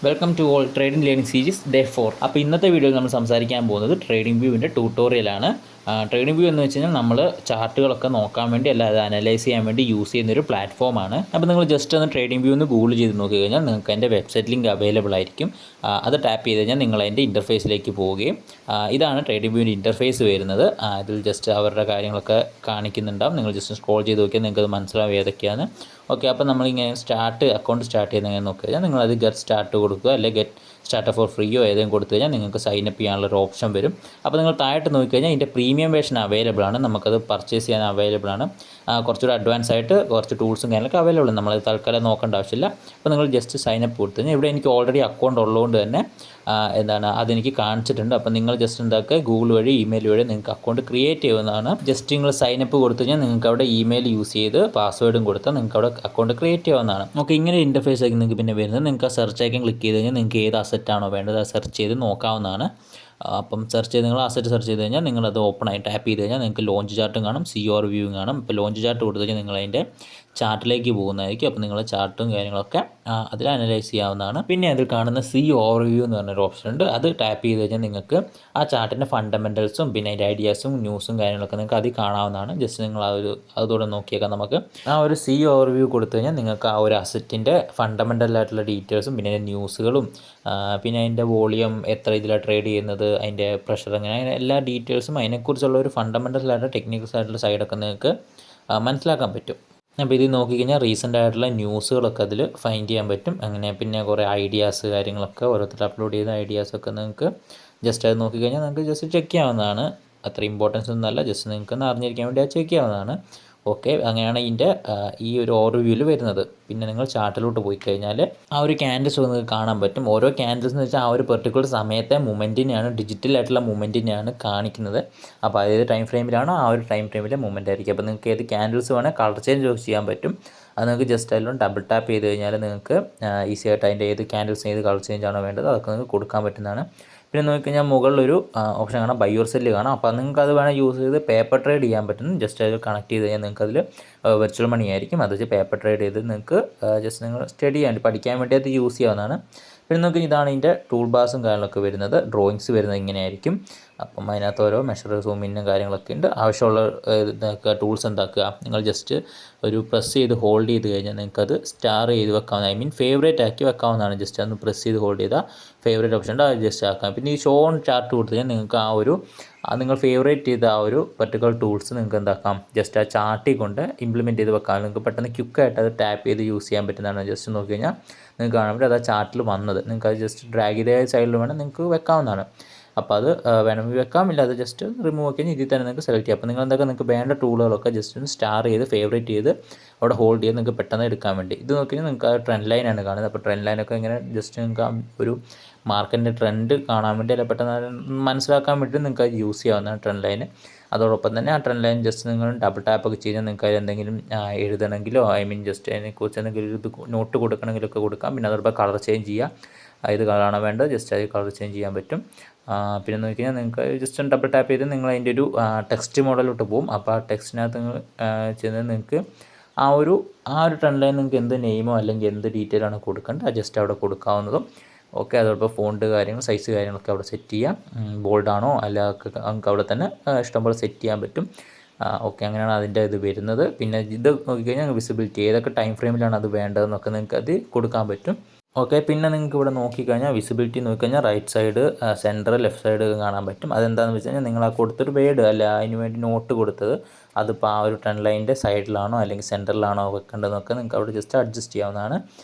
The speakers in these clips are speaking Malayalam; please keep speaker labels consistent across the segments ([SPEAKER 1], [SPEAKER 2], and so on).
[SPEAKER 1] Welcome to all trading learning series day 4. അപ്പോൾ ഇന്നത്തെ വീഡിയോയിൽ നമ്മൾ സംസാരിക്കാൻ പോകുന്നത് ട്രേഡിംഗ് വ്യൂവിൻ്റെ ട്യൂട്ടോറിയലാണ്. ട്രേഡിംഗ് വ്യൂ എന്ന് വെച്ച് കഴിഞ്ഞാൽ നമ്മൾ ചാർട്ടുകളൊക്കെ നോക്കാൻ വേണ്ടി അല്ല അത് അനലൈസ് ചെയ്യാൻ വേണ്ടി യൂസ് ചെയ്യുന്നൊരു പ്ലാറ്റ്ഫോമാണ്. അപ്പോൾ നിങ്ങൾ ജസ്റ്റ് ഒന്ന് ട്രേഡിംഗ് വ്യൂ ഒന്ന് ഗൂഗിൾ ചെയ്ത് നോക്കി കഴിഞ്ഞാൽ നിങ്ങൾക്ക് അതിൻ്റെ വെബ്സൈറ്റ് ലിങ്ക് അവൈലബിൾ ആയിരിക്കും. അത് ടാപ്പ് ചെയ്ത് കഴിഞ്ഞാൽ നിങ്ങൾ അതിൻ്റെ ഇൻ്റർഫേസിലേക്ക് പോവുകയും ഇതാണ് ട്രേഡിംഗ് വ്യൂവിൻ്റെ ഇൻ്റർഫേസ് വരുന്നത്. ഇതിൽ ജസ്റ്റ് അവരുടെ കാര്യങ്ങളൊക്കെ കാണിക്കുന്നുണ്ടാവും. നിങ്ങൾ ജസ്റ്റ് സ്ക്രോൾ ചെയ്ത് നോക്കിയാൽ നിങ്ങൾക്ക് അത് മനസ്സിലാവും ഏതൊക്കെയാണ്. ഓക്കെ, അപ്പോൾ നമ്മളിങ്ങനെ അക്കൗണ്ട് സ്റ്റാർട്ട് ചെയ്യുന്ന എങ്ങനെ നോക്കി കഴിഞ്ഞാൽ നിങ്ങളത് ഗെറ്റ് സ്റ്റാർട്ട് കൊടുക്കുക, അല്ലെങ്കിൽ ഗെറ്റ് സ്റ്റാർട്ട് ഫോർ ഫ്രീയോ ഏതെങ്കിലും കൊടുത്തു കഴിഞ്ഞാൽ നിങ്ങൾക്ക് സൈനപ്പ് ചെയ്യാനുള്ളൊരു ഓപ്ഷൻ വരും. അപ്പോൾ നിങ്ങൾ താഴോട്ട് നോക്കിക്കഴിഞ്ഞാൽ ഇതിൻ്റെ പ്രീമിയം വേർഷൻ അവൈലബിൾ ആണ്, നമുക്കത് പർച്ചേസ് ചെയ്യാൻ അവൈലബിൾ ആണ്. കുറച്ചുകൂടി അഡ്വാൻസ് ആയിട്ട് കുറച്ച് ടൂൾസും കാര്യങ്ങളൊക്കെ അവൈലബിൾ ആണ്, നമ്മളത് തൽക്കാലം നോക്കേണ്ട ആവശ്യമില്ല. അപ്പോൾ നിങ്ങൾ ജസ്റ്റ് സൈനപ്പ് കൊടുത്തു കഴിഞ്ഞാൽ ഇവിടെ എനിക്ക് ഓൾറെഡി അക്കൗണ്ട് ഉള്ളതുകൊണ്ട് തന്നെ അതെനിക്ക് കാണിച്ചിട്ടുണ്ട്. അപ്പോൾ നിങ്ങൾ ജസ്റ്റ് എന്താക്കുക, ഗൂഗിൾ വഴി ഇമെയിൽ വഴി നിങ്ങൾക്ക് അക്കൗണ്ട് ക്രിയേറ്റ് ചെയ്യുന്നതാണ്. ജസ്റ്റ് നിങ്ങൾ സൈനപ്പ് കൊടുത്തു കഴിഞ്ഞാൽ നിങ്ങൾക്ക് അവിടെ ഇമെയിൽ യൂസ് ചെയ്ത് പാസ്വേഡും കൊടുത്താൽ നിങ്ങൾക്ക് അവിടെ അക്കൗണ്ട് ക്രിയേറ്റ് ചെയ്യാവുന്നതാണ്. ഓക്കെ, ഇങ്ങനെ ഇൻ്റർഫേസ് ആക്കി നിങ്ങൾക്ക് പിന്നെ വരുന്നത്, നിങ്ങൾക്ക് ആ സെർച്ച് ഐക്കൺ ക്ലിക്ക് ചെയ്ത് കഴിഞ്ഞാൽ നിങ്ങൾക്ക് ഏത് അസറ്റാണോ വേണ്ടത് അത് സെർച്ച് ചെയ്ത് നോക്കാവുന്നതാണ്. അപ്പം സെർച്ച് ചെയ്ത് നിങ്ങൾ അസറ്റ് സെർച്ച് ചെയ്ത് കഴിഞ്ഞാൽ നിങ്ങളത് ഓപ്പൺ ആയി ടാപ്പ് ചെയ്ത് കഴിഞ്ഞാൽ നിങ്ങൾക്ക് ലോഞ്ച് ചാർട്ടും കാണും, COR വ്യൂവും കാണും. ഇപ്പോൾ ലോഞ്ച് ചാർട്ട് കൊടുത്തു കഴിഞ്ഞാൽ നിങ്ങൾ അതിൻ്റെ ചാർട്ടിലേക്ക് പോകുന്നതായിരിക്കും. അപ്പോൾ നിങ്ങൾ ചാർട്ടും കാര്യങ്ങളൊക്കെ അതിൽ അനലൈസ് ചെയ്യാവുന്നതാണ്. പിന്നെ അതിൽ കാണുന്ന COR വ്യൂ എന്ന് പറഞ്ഞൊരു ഓപ്ഷൻ ഉണ്ട്, അത് ടാപ്പ് ചെയ്ത് കഴിഞ്ഞാൽ നിങ്ങൾക്ക് ആ ചാർട്ടിൻ്റെ ഫണ്ടമെൻറ്റൽസും പിന്നെ അതിൻ്റെ ഐഡിയാസും ന്യൂസും കാര്യങ്ങളൊക്കെ നിങ്ങൾക്ക് അതിൽ കാണാവുന്നതാണ്. ജസ്റ്റ് നിങ്ങൾ അതോടെ നോക്കിയേക്കാം. നമുക്ക് ആ ഒരു COR വ്യൂ കൊടുത്തു കഴിഞ്ഞാൽ നിങ്ങൾക്ക് ആ ഒരു അസറ്റിൻ്റെ ഫണ്ടമെൻ്റലായിട്ടുള്ള ഡീറ്റെയിൽസും പിന്നെ അതിൻ്റെ ന്യൂസുകളും പിന്നെ അതിൻ്റെ വോളിയം എത്ര ഇതിലാണ് ട്രേഡ് ചെയ്യുന്നത്, അതിൻ്റെ പ്രഷർ അങ്ങനെ എല്ലാ ഡീറ്റെയിൽസും അതിനെക്കുറിച്ചുള്ള ഒരു ഫണ്ടമെൻ്റലായിട്ടുള്ള ടെക്നിക്കൽസ് ആയിട്ടുള്ള സൈഡൊക്കെ നിങ്ങൾക്ക് മനസ്സിലാക്കാൻ പറ്റും. അപ്പോൾ ഇത് നോക്കിക്കഴിഞ്ഞാൽ റീസെൻ്റ് ആയിട്ടുള്ള ന്യൂസുകളൊക്കെ അതിൽ ഫൈൻഡ് ചെയ്യാൻ പറ്റും. അങ്ങനെ പിന്നെ കുറേ ഐഡിയാസ് കാര്യങ്ങളൊക്കെ ഓരോരുത്തർ അപ്ലോഡ് ചെയ്ത ഐഡിയാസൊക്കെ നിങ്ങൾക്ക് ജസ്റ്റ് അത് നോക്കിക്കഴിഞ്ഞാൽ നിങ്ങൾക്ക് ജസ്റ്റ് ചെക്ക് ചെയ്യാവുന്നതാണ്. അത്ര ഇമ്പോർട്ടൻസ് ഒന്നുമല്ല, ജസ്റ്റ് നിങ്ങൾക്ക് ഒന്ന് അറിഞ്ഞിരിക്കാൻ വേണ്ടി അത് ചെക്ക് ചെയ്യാവുന്നതാണ്. ഓക്കെ, അങ്ങനെയാണ് ഇതിൻ്റെ ഈ ഒരു ഓവർവ്യൂവിൽ വരുന്നത്. പിന്നെ നിങ്ങൾ ചാർട്ടിലോട്ട് പോയി കഴിഞ്ഞാൽ ആ ഒരു ക്യാൻഡിൽസ് നിങ്ങൾക്ക് കാണാൻ പറ്റും. ഓരോ ക്യാൻഡിൽസ് എന്ന് വെച്ചാൽ ആ ഒരു പെർട്ടിക്കുലർ സമയത്തെ മൂമെൻറ്റിനെയാണ്, ഡിജിറ്റലായിട്ടുള്ള മൂമെൻറ്റിനെയാണ് കാണിക്കുന്നത്. അപ്പോൾ ഏത് ടൈം ഫ്രെയിമിലാണോ ആ ഒരു ടൈം ഫ്രെയിമിലെ മൂമെൻ്റ് ആയിരിക്കും. അപ്പോൾ നിങ്ങൾക്ക് ഏത് ക്യാൻഡിൽസ് വേണേൽ കളർ ചേഞ്ച് ചെയ്യാൻ പറ്റും. അത് നിങ്ങൾക്ക് ജസ്റ്റ് അതിലും ഡബിൾ ടാപ്പ് ചെയ്ത് കഴിഞ്ഞാൽ നിങ്ങൾക്ക് ഈസി ആയിട്ട് അതിൻ്റെ ഏത് ക്യാൻഡിൽസിന് ഏത് കളർ ചേഞ്ച് ആണോ വേണ്ടത് അതൊക്കെ നിങ്ങൾക്ക് കൊടുക്കാൻ പറ്റുന്നതാണ്. പിന്നെ നോക്കിക്കഴിഞ്ഞാൽ മുകളിലൊരു ഓപ്ഷൻ കാണാം, ബൈ ഓർ സെല്ല് കാണാം. അപ്പോൾ നിങ്ങൾക്ക് അത് വേണേൽ യൂസ് ചെയ്ത് പേപ്പർ ട്രേഡ് ചെയ്യാൻ പറ്റും. ജസ്റ്റ് അത് കണക്ട് ചെയ്ത് കഴിഞ്ഞാൽ നിങ്ങൾക്ക് അതിൽ വെർച്വൽ മണി ആയിരിക്കും, അത് വെച്ച് പേപ്പർ ട്രേഡ് ചെയ്ത് നിങ്ങൾക്ക് ജസ്റ്റ് നിങ്ങൾ സ്റ്റഡി ചെയ്യാൻ പഠിക്കാൻ വേണ്ടി അത് യൂസ് ചെയ്യാവുന്നതാണ്. പിന്നെ നോക്കി ഇതാണ് ഇതിൻ്റെ ടൂൾ ബാർസും കാര്യങ്ങളൊക്കെ വരുന്നത്. ഡ്രോയിങ്സ് വരുന്നത് ഇങ്ങനെയായിരിക്കും. അപ്പം അതിനകത്ത് ഓരോ മെഷർ സൂമിനും കാര്യങ്ങളൊക്കെ ഉണ്ട്. ആവശ്യമുള്ള ഇതൊക്കെ ടൂൾസ് എന്താക്കുക, നിങ്ങൾ ജസ്റ്റ് ഒരു പ്രസ് ചെയ്ത് ഹോൾഡ് ചെയ്ത് കഴിഞ്ഞാൽ നിങ്ങൾക്കത് സ്റ്റാർ ചെയ്ത് വെക്കാവുന്ന ഫേവറേറ്റ് ആക്കി വെക്കാവുന്നതാണ്. ജസ്റ്റ് ഒന്ന് പ്രസ് ചെയ്ത് ഹോൾഡ് ചെയ്താൽ ഫേവറേറ്റ് ഓപ്ഷൻ ഉണ്ട്, അത് ജസ്റ്റ് ആക്കാം. പിന്നെ ഈ ഷോ ഓൺ ചാർട്ട് കൊടുത്തു കഴിഞ്ഞാൽ നിങ്ങൾക്ക് നിങ്ങൾ ഫേവറേറ്റ് ചെയ്ത ആ ഒരു പർട്ടിക്കുലർ ടൂൾസ് നിങ്ങൾക്ക് എന്താക്കാം, ജസ്റ്റ് ആ ചാർട്ടിൽ കൊണ്ട് ഇംപ്ലിമെൻറ്റ് ചെയ്ത് വെക്കാം. നിങ്ങൾക്ക് പെട്ടെന്ന് ക്വിക്കായിട്ട് അത് ടാപ്പ് ചെയ്ത് യൂസ് ചെയ്യാൻ പറ്റുന്നതാണ്. ജസ്റ്റ് നോക്കി കഴിഞ്ഞാൽ നിങ്ങൾക്ക് കാണാൻ പറ്റും അത് ആ ചാർട്ടിൽ വന്നത്. നിങ്ങൾക്ക് അത് ജസ്റ്റ് ഡ്രാഗ് ചെയ്ത സൈഡിൽ വേണം നിങ്ങൾക്ക് വെക്കാവുന്നതാണ്. അപ്പോൾ അത് വേണമെങ്കിൽ വെക്കാം, ഇല്ല അത് ജസ്റ്റ് റിമൂവ് ആക്കി ഇതിൽ തന്നെ നിങ്ങൾക്ക് സെലക്ട് ചെയ്യാം. അപ്പോൾ നിങ്ങൾ നിങ്ങൾക്ക് വേണ്ട ടൂളുകളൊക്കെ ജസ്റ്റ് ഒന്ന് സ്റ്റാർ ചെയ്ത് ഫേവറേറ്റ് ചെയ്ത് അവിടെ ഹോൾഡ് ചെയ്ത് നിങ്ങൾക്ക് പെട്ടെന്ന് എടുക്കാൻ വേണ്ടി. ഇത് നോക്കിയാൽ നിങ്ങൾക്ക് ആ ട്രെൻഡ് ലൈനാണ് കാണുന്നത്. അപ്പോൾ ട്രെൻഡ് ലൈനൊക്കെ ഇങ്ങനെ ജസ്റ്റ് നിങ്ങൾക്ക് ഒരു മാർക്കറ്റിൻ്റെ ട്രെൻഡ് കാണാൻ വേണ്ടി അല്ല പെട്ടെന്ന് മനസ്സിലാക്കാൻ വേണ്ടി നിങ്ങൾക്ക് അത് യൂസ് ചെയ്യാവുന്നതാണ് ട്രെൻഡ് ലൈൻ. അതോടൊപ്പം തന്നെ ആ ട്രെൻഡ് ലൈൻ ജസ്റ്റ് നിങ്ങൾ ഡബിൾ ടാപ്പ് ഒക്കെ ചെയ്താൽ നിങ്ങൾക്ക് അതിൽ എന്തെങ്കിലും എഴുതണമെങ്കിലോ ജസ്റ്റ് അതിനെക്കുറിച്ച് എന്തെങ്കിലും ഇത് നോട്ട് കൊടുക്കണമെങ്കിലൊക്കെ കൊടുക്കാം. പിന്നെ അതോടൊപ്പം കളർ ചേഞ്ച് ചെയ്യുക, ഏത് കളറാണോ വേണ്ടത് ജസ്റ്റ് അത് കളർ ചേഞ്ച് ചെയ്യാൻ പറ്റും. പിന്നെ നോക്കി കഴിഞ്ഞാൽ നിങ്ങൾക്ക് ജസ്റ്റ് ഡബിൾ ടാപ്പ് ചെയ്ത് നിങ്ങൾ അതിൻ്റെ ഒരു ടെക്സ്റ്റ് മോഡലിലോട്ട് പോകും. അപ്പോൾ ആ ടെക്സ്റ്റിനകത്ത് നിങ്ങൾ ചെയ്യുന്നത് നിങ്ങൾക്ക് ആ ഒരു ട്രെൻഡ് ലൈൻ നിങ്ങൾക്ക് എന്ത് നെയിമോ അല്ലെങ്കിൽ എന്ത് ഡീറ്റെയിൽ ആണ് കൊടുക്കേണ്ടത് അത് ജസ്റ്റ് അവിടെ കൊടുക്കാവുന്നതും. ഓക്കെ, അതോടൊപ്പം ഫോണ്ട് കാര്യങ്ങൾ സൈസ് കാര്യങ്ങളൊക്കെ അവിടെ സെറ്റ് ചെയ്യാം. ബോൾഡാണോ അല്ല നമുക്ക് അവിടെ തന്നെ ഇഷ്ടംപോലെ സെറ്റ് ചെയ്യാൻ പറ്റും. ഓക്കെ, അങ്ങനെയാണ് അതിൻ്റെ ഇത് വരുന്നത്. പിന്നെ ഇത് നോക്കിക്കഴിഞ്ഞാൽ വിസിബിലിറ്റി ഏതൊക്കെ ടൈം ഫ്രെയിമിലാണ് അത് വേണ്ടതെന്നൊക്കെ നിങ്ങൾക്ക് അത് കൊടുക്കാൻ പറ്റും. ഓക്കെ, പിന്നെ നിങ്ങൾക്ക് ഇവിടെ നോക്കിക്കഴിഞ്ഞാൽ വിസിബിലിറ്റി നോക്കിക്കഴിഞ്ഞാൽ right side, centre, left side കാണാൻ പറ്റും. അതെന്താണെന്ന് വെച്ച് കഴിഞ്ഞാൽ നിങ്ങൾ ആ കൊടുത്തൊരു വേർഡ് അല്ല അതിന് വേണ്ടി നോട്ട് കൊടുത്തത് അതിപ്പോൾ ആ ഒരു ട്രെൻഡ് ലൈനിൻ്റെ സൈഡിലാണോ അല്ലെങ്കിൽ സെൻറ്ററിലാണോ വെക്കേണ്ടതെന്നൊക്കെ നിങ്ങൾക്ക് അവിടെ ജസ്റ്റ് അഡ്ജസ്റ്റ് ചെയ്യാവുന്നതാണ്.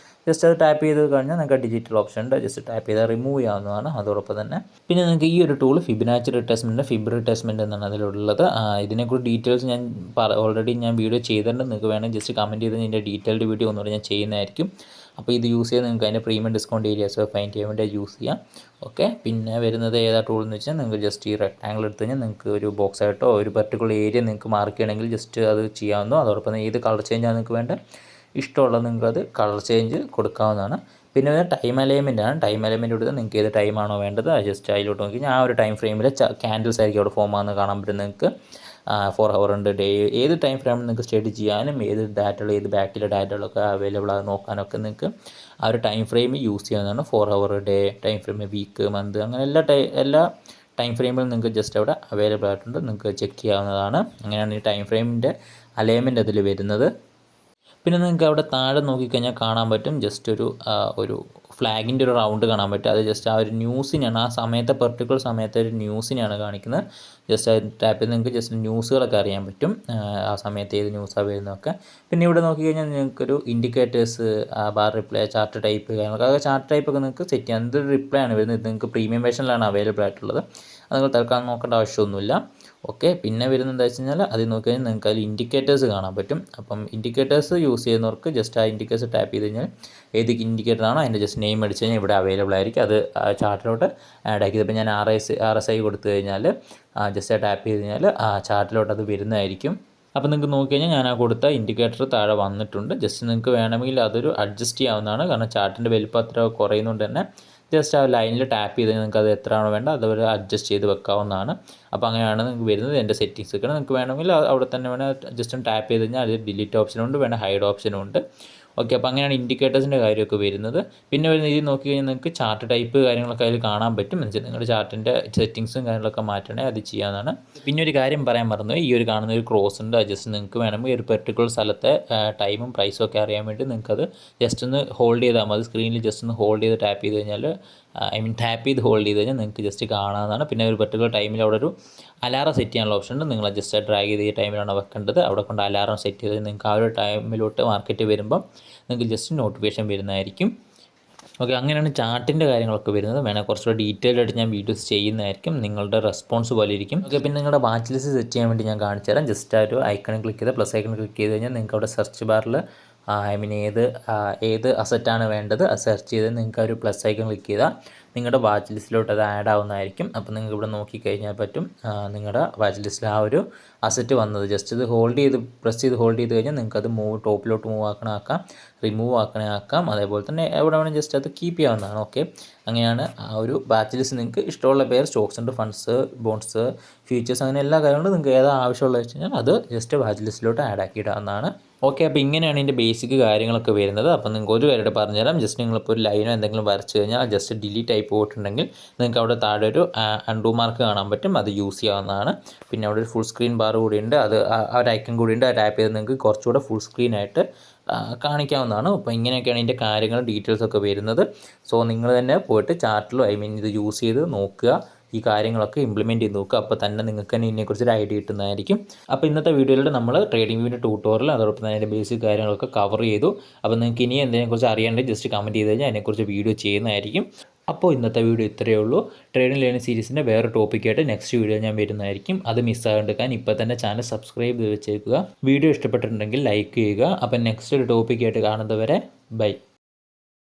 [SPEAKER 1] ജസ്റ്റ് അത് ടാപ്പ് ചെയ്ത് കഴിഞ്ഞാൽ നിങ്ങൾക്ക് ഡിജിറ്റൽ ഓപ്ഷൻ ഉണ്ട്, ജസ്റ്റ് ടാപ്പ് ചെയ്താൽ റിമൂവ് ചെയ്യാവുന്നതാണ്. അതോടൊപ്പം തന്നെ പിന്നെ നിങ്ങൾക്ക് ഈ ഒരു tool Fibonacci retracement, fib retracement എന്നാണ് അതിലുള്ളത്. ഇതിനെക്കുറിച്ച് ഡീറ്റെയിൽസ് ഞാൻ ഓൾറെഡി ഞാൻ വീഡിയോ ചെയ്തിട്ടുണ്ട്. നിങ്ങൾക്ക് വേണമെങ്കിൽ ജസ്റ്റ് കമൻറ്റ് ചെയ്ത് ഇതിൻ്റെ ഡീറ്റെയിൽഡ് വീഡിയോ ഒന്നുകൂടി ഞാൻ ചെയ്യുന്നതായിരിക്കും. അപ്പോൾ ഇത് യൂസ് ചെയ്ത് നിങ്ങൾക്ക് അതിൻ്റെ പ്രീമിയം ഡിസ്കൗണ്ട് ഏരിയാസ് ഫൈൻഡ് ചെയ്യാൻ വേണ്ടി യൂസ് ചെയ്യാം. ഓക്കെ, പിന്നെ വരുന്നത് ഏതാ ടൂൾ എന്ന് വെച്ചാൽ നിങ്ങൾക്ക് ജസ്റ്റ് ഈ റെക്ടാങ്കിൾ എടുത്ത് കഴിഞ്ഞാൽ നിങ്ങൾക്ക് ഒരു ബോക്സ് ആയിട്ടോ ഒരു പർട്ടിക്കുലർ ഏരിയ നിങ്ങൾക്ക് മാർക്ക് ചെയ്യണമെങ്കിൽ ജസ്റ്റ് അത് ചെയ്യാവുന്നു. അതോടൊപ്പം തന്നെ ഏത് കളർ ചേഞ്ചാണ് നിങ്ങൾക്ക് വേണ്ട ഇഷ്ടമുള്ളത് നിങ്ങൾക്ക് അത് കളർ ചേഞ്ച് കൊടുക്കാവുന്നതാണ്. പിന്നെ ടൈം അലൈൻമെൻ്റ് ആണ്. ടൈം അലൈൻമെൻറ്റ് കൊടുത്താൽ നിങ്ങൾക്ക് ഏത് ടൈമാണോ വേണ്ടത് അത് ജസ്റ്റ് അതിലോട്ട് നോക്കി കഴിഞ്ഞാൽ ആ ഒരു ടൈം ഫ്രെയിമിൽ ക്യാൻഡിൽസ് ആയിരിക്കും അവിടെ ഫോം ആകുന്നത് കാണാൻ പറ്റും നിങ്ങൾക്ക്. 4 ഹവർ ഉണ്ട്, ഡേ ഏത് ടൈം ഫ്രെയിമിൽ നിങ്ങൾക്ക് സ്റ്റഡി ചെയ്യാനും ഏത് ഡാറ്റകൾ ഏത് ബാക്കിലെ ഡാറ്റകളൊക്കെ അവൈലബിൾ ആയി നോക്കാനൊക്കെ നിങ്ങൾക്ക് ആ ഒരു ടൈം ഫ്രെയിം യൂസ് ചെയ്യാവുന്നതാണ്. 4 hour, day, time frame, week, month, അങ്ങനെ എല്ലാ ടൈം ഫ്രെയിമിലും നിങ്ങൾക്ക് ജസ്റ്റ് അവിടെ അവൈലബിൾ ആയിട്ടുണ്ട്, നിങ്ങൾക്ക് ചെക്ക് ചെയ്യാവുന്നതാണ്. അങ്ങനെയാണ് ഈ ടൈം ഫ്രെയിമിൻ്റെ അലൈൻമെൻറ്റ് അതിൽ വരുന്നത്. പിന്നെ നിങ്ങൾക്ക് അവിടെ താഴെ നോക്കിക്കഴിഞ്ഞാൽ കാണാൻ പറ്റും ജസ്റ്റ് ഒരു ഫ്ലാഗിൻ്റെ ഒരു റൗണ്ട് കാണാൻ പറ്റും. അത് ജസ്റ്റ് ആ ഒരു ന്യൂസിനാണ്, ആ സമയത്തെ പെർട്ടിക്കുലർ സമയത്തെ ഒരു ന്യൂസിനെയാണ് കാണിക്കുന്നത്. ജസ്റ്റ് അത് ടാപ്പ് ചെയ്ത് നിങ്ങൾക്ക് ജസ്റ്റ് ന്യൂസുകളൊക്കെ അറിയാൻ പറ്റും, ആ സമയത്ത് ഏത് ന്യൂസാണ് വരുന്നതൊക്കെ. പിന്നെ ഇവിടെ നോക്കിക്കഴിഞ്ഞാൽ നിങ്ങൾക്കൊരു indicators, bar reply, chart type കാര്യങ്ങളൊക്കെ, ആ ചാർട്ട് ടൈപ്പൊക്കെ നിങ്ങൾക്ക് സെറ്റ് ചെയ്യാം. എന്തൊരു റിപ്ലൈ ആണ് വരുന്നത്, നിങ്ങൾക്ക് പ്രീമിയം വേർഷനിലാണ് അവൈലബിൾ ആയിട്ടുള്ളത്. അത് നിങ്ങൾ തൽക്കാലം നോക്കേണ്ട ആവശ്യമൊന്നുമില്ല. ഓക്കെ, പിന്നെ വരുന്നത് എന്താ വെച്ച് കഴിഞ്ഞാൽ അതിൽ നോക്കി കഴിഞ്ഞാൽ നിങ്ങൾക്ക് അതിൽ ഇൻഡിക്കേറ്റേഴ്സ് കാണാൻ പറ്റും. അപ്പം ഇൻഡിക്കേറ്റേഴ്സ് യൂസ് ചെയ്യുന്നവർക്ക് ജസ്റ്റ് ആ ഇൻഡിക്കേറ്റേഴ്സ് ടാപ്പ് ചെയ്ത് കഴിഞ്ഞാൽ ഏത് ഇൻഡിക്കേറ്റർ ആണോ അതിൻ്റെ ജസ്റ്റ് നെയിം അടിച്ച് കഴിഞ്ഞാൽ ഇവിടെ അവൈലബിൾ ആയിരിക്കും. അത് ചാർട്ടിലോട്ട് ആഡ് ആക്കിയത്. ഇപ്പോൾ ഞാൻ RSI കൊടുത്തു കഴിഞ്ഞാൽ ജസ്റ്റ് ടാപ്പ് ചെയ്ത് കഴിഞ്ഞാൽ ആ ചാർട്ടിലോട്ട് അത് വരുന്നതായിരിക്കും. അപ്പോൾ നിങ്ങൾക്ക് നോക്കിക്കഴിഞ്ഞാൽ ഞാൻ ആ കൊടുത്ത ഇൻഡിക്കേറ്റർ താഴെ വന്നിട്ടുണ്ട്. ജസ്റ്റ് നിങ്ങൾക്ക് വേണമെങ്കിൽ അതൊരു അഡ്ജസ്റ്റ് ചെയ്യാവുന്നതാണ്. കാരണം ചാർട്ടിൻ്റെ വലിപ്പം അത്ര കുറയുന്നതുകൊണ്ട് തന്നെ ജസ്റ്റ് ആ ലൈനിൽ ടാപ്പ് ചെയ്ത് നിങ്ങൾക്ക് അത് എത്രയാണോ വേണ്ട അതുവരെ അഡ്ജസ്റ്റ് ചെയ്ത് വെക്കാവുന്നതാണ്. അപ്പോൾ അങ്ങനെയാണ് നിങ്ങൾക്ക് വരുന്നത്. എൻ്റെ സെറ്റിങ്സ് ഒക്കെ നിങ്ങൾക്ക് വേണമെങ്കിൽ അവിടെ തന്നെ വേണമെങ്കിൽ ജസ്റ്റ് ഒന്ന് ടാപ്പ് ചെയ്ത് കഴിഞ്ഞാൽ അതിൽ ഡിലീറ്റ് ഓപ്ഷനുണ്ട്, വേണ്ട ഹൈഡ് ഓപ്ഷനുണ്ട്. ഓക്കെ, അപ്പോൾ അങ്ങനെയാണ് ഇൻഡിക്കേറ്റേഴ്സിൻ്റെ കാര്യമൊക്കെ വരുന്നത്. പിന്നെ വരുന്ന ഇത് നോക്കി കഴിഞ്ഞാൽ നിങ്ങൾക്ക് ചാർട്ട് ടൈപ്പ് കാര്യങ്ങളൊക്കെ അതിൽ കാണാൻ പറ്റും. എന്നുവെച്ചാൽ നിങ്ങളുടെ ചാർട്ടിൻ്റെ സെറ്റിങ്സും കാര്യങ്ങളൊക്കെ മാറ്റണമെങ്കിൽ അത് ചെയ്യാവുന്നതാണ്. പിന്നെ ഒരു കാര്യം പറയാൻ മറന്നു, ഈ ഒരു കാണുന്ന ഒരു ക്രോസ് ഉണ്ട്. അത് ജസ്റ്റ് നിങ്ങൾക്ക് വേണമെങ്കിൽ ഒരു പെർട്ടിക്കുലർ സ്ഥലത്തെ ടൈമും പ്രൈസും ഒക്കെ അറിയാൻ വേണ്ടി നിങ്ങൾക്കത് ജസ്റ്റ് ഒന്ന് ഹോൾഡ് ചെയ്താൽ മതി. സ്ക്രീനിൽ ജസ്റ്റ് ഒന്ന് ഹോൾഡ് ചെയ്ത് ടാപ്പ് ചെയ്ത് കഴിഞ്ഞാൽ ടാപ്പ് ചെയ്ത് ഹോൾഡ് ചെയ്ത് കഴിഞ്ഞാൽ നിങ്ങൾക്ക് ജസ്റ്റ് കാണാവുന്നതാണ്. പിന്നെ ഒരു പെർട്ടിക്കുലർ ടൈമിൽ അവിടെ ഒരു അലാറം സെറ്റ് ചെയ്യാനുള്ള ഓപ്ഷൻ ഉണ്ട്. നിങ്ങൾ ജസ്റ്റ് ഡ്രാഗ് ചെയ്ത് ഈ ടൈമിലാണ് വെക്കേണ്ടത്. അവിടെ കൊണ്ട് അലാറം സെറ്റ് ചെയ്ത് നിങ്ങൾക്ക് ആ ഒരു ടൈമിലോട്ട് മാർക്കറ്റ് വരുമ്പം നിങ്ങൾക്ക് ജസ്റ്റ് നോട്ടിഫിക്കേഷൻ വരുന്നതായിരിക്കും. ഓക്കെ, അങ്ങനെയാണ് ചാർട്ടിൻ്റെ കാര്യങ്ങളൊക്കെ വരുന്നത്. വേണേൽ കുറച്ചുകൂടെ ഡീറ്റെയിൽ ആയിട്ട് ഞാൻ വീഡിയോസ് ചെയ്യുന്നതായിരിക്കും, നിങ്ങളുടെ റെസ്പോൺസ് പോലെ ഇരിക്കും. ഓക്കെ, പിന്നെ നിങ്ങളുടെ വാച്ച് ലിസ്റ്റ് സെറ്റ് ചെയ്യാൻ വേണ്ടി ഞാൻ കാണിച്ചു തരാം. ജസ്റ്റ് ആ ഒരു ഐക്കണിൽ ക്ലിക്ക് ചെയ്താൽ പ്ലസ് ഐക്കൺ ക്ലിക്ക് ചെയ്ത് കഴിഞ്ഞാൽ നിങ്ങൾക്ക് അവിടെ സെർച്ച് ബാറിൽ ഏത് അസറ്റാണ് വേണ്ടത് അത് സെർച്ച് ചെയ്ത് നിങ്ങൾക്ക് ഒരു പ്ലസ് ഐക്കൺ ക്ലിക്ക് ചെയ്താൽ നിങ്ങളുടെ വാച്ച് ലിസ്റ്റിലോട്ട് അത് ആഡ് ആവുന്നതായിരിക്കും. അപ്പോൾ നിങ്ങൾക്ക് ഇവിടെ നോക്കിക്കഴിഞ്ഞാൽ പറ്റും നിങ്ങളുടെ വാച്ച് ലിസ്റ്റിൽ ആ ഒരു അസറ്റ് വന്നത്. ജസ്റ്റ് ഇത് പ്രസ് ചെയ്ത് ഹോൾഡ് ചെയ്ത് കഴിഞ്ഞാൽ നിങ്ങൾക്ക് അത് ടോപ്പിലോട്ട് മൂവ് ആക്കാം, റിമൂവ് ആക്കാം. അതേപോലെ തന്നെ എവിടെ വേണമെങ്കിൽ ജസ്റ്റ് അത് കീപ്പ് ചെയ്യാവുന്നതാണ്. ഓക്കെ, അങ്ങനെയാണ് ആ ഒരു വാച്ച് ലിസ്റ്റ്. നിങ്ങൾക്ക് ഇഷ്ടമുള്ള പേര് സ്റ്റോക്സ് ഉണ്ട്, ഫണ്ട്സ്, ബോണ്ട്സ്, ഫ്യൂച്ചേഴ്സ്, അങ്ങനെ എല്ലാ കാര്യങ്ങളും നിങ്ങൾക്ക് ഏതാ ആവശ്യമുള്ളത് വെച്ച് കഴിഞ്ഞാൽ അത് ജസ്റ്റ് വാച്ച് ലിസ്റ്റിലോട്ട് ആഡ് ആക്കിയിടാവുന്നതാണ്. ഓക്കെ, അപ്പോൾ ഇങ്ങനെയാണ് ഇതിൻ്റെ ബേസിക് കാര്യങ്ങളൊക്കെ വരുന്നത്. അപ്പോൾ നിങ്ങൾക്ക് ഒരു കാര്യമായിട്ട് പറഞ്ഞുതരാം. ജസ്റ്റ് നിങ്ങളിപ്പോൾ ഒരു ലൈനോ എന്തെങ്കിലും വരച്ച് കഴിഞ്ഞാൽ ജസ്റ്റ് ഡിലീറ്റ് ആയി പോയിട്ടുണ്ടെങ്കിൽ നിങ്ങൾക്ക് അവിടെ താഴെ ഒരു അൺഡു മാർക്ക് കാണാൻ പറ്റും, അത് യൂസ് ചെയ്യാവുന്നതാണ്. പിന്നെ അവിടെ ഒരു ഫുൾ സ്ക്രീൻ ബാർ കൂടിയുണ്ട്, അത് ആ ഒരു ഐക്കൺ കൂടിയുണ്ട്. ആ ടാപ്പ് ചെയ്ത് നിങ്ങൾക്ക് കുറച്ചുകൂടെ ഫുൾ സ്ക്രീനായിട്ട് കാണിക്കാവുന്നതാണ്. അപ്പോൾ ഇങ്ങനെയൊക്കെയാണ് ഇതിൻ്റെ കാര്യങ്ങൾ ഡീറ്റെയിൽസൊക്കെ വരുന്നത്. സോ നിങ്ങൾ തന്നെ പോയിട്ട് ചാർട്ടിലോ ഇത് യൂസ് ചെയ്ത് നോക്കുക, ഈ കാര്യങ്ങളൊക്കെ ഇംപ്ലിമെൻറ്റ് ചെയ്ത് നോക്കുക. അപ്പോൾ തന്നെ നിങ്ങൾക്ക് തന്നെ ഇതിനെക്കുറിച്ചൊരു ഐഡിയ കിട്ടുന്നതായിരിക്കും. അപ്പോൾ ഇന്നത്തെ വീഡിയോയിൽ നമ്മൾ ട്രേഡിംഗ് വ്യൂവിൻ്റെ ട്യൂട്ടോറിയൽ അതോടൊപ്പം തന്നെ അതിൻ്റെ ബേസിക് കാര്യങ്ങളൊക്കെ കവർ ചെയ്തു. അപ്പോൾ നിങ്ങൾക്ക് ഇനി എന്തിനെക്കുറിച്ച് അറിയാണ്ടെങ്കിൽ ജസ്റ്റ് കമൻറ്റ് ചെയ്ത് കഴിഞ്ഞാൽ അതിനെക്കുറിച്ച് വീഡിയോ ചെയ്യുന്നതായിരിക്കും. അപ്പോൾ ഇന്നത്തെ വീഡിയോ ഇത്രയേ ഉള്ളൂ. ട്രേഡിംഗ് ലേണിംഗ് സീരീസിൻ്റെ വേറെ ടോപ്പിക്കായിട്ട് നെക്സ്റ്റ് വീഡിയോ ഞാൻ വരുന്നതായിരിക്കും. അത് മിസ്സാകാണ്ടിരിക്കാൻ ഇപ്പോൾ തന്നെ ചാനൽ സബ്സ്ക്രൈബ് ചെയ്ത് വെച്ചേക്കുക. വീഡിയോ ഇഷ്ടപ്പെട്ടിട്ടുണ്ടെങ്കിൽ ലൈക്ക് ചെയ്യുക. അപ്പോൾ നെക്സ്റ്റ് ഒരു ടോപ്പിക്കായിട്ട് കാണുന്നതുവരെ ബൈ.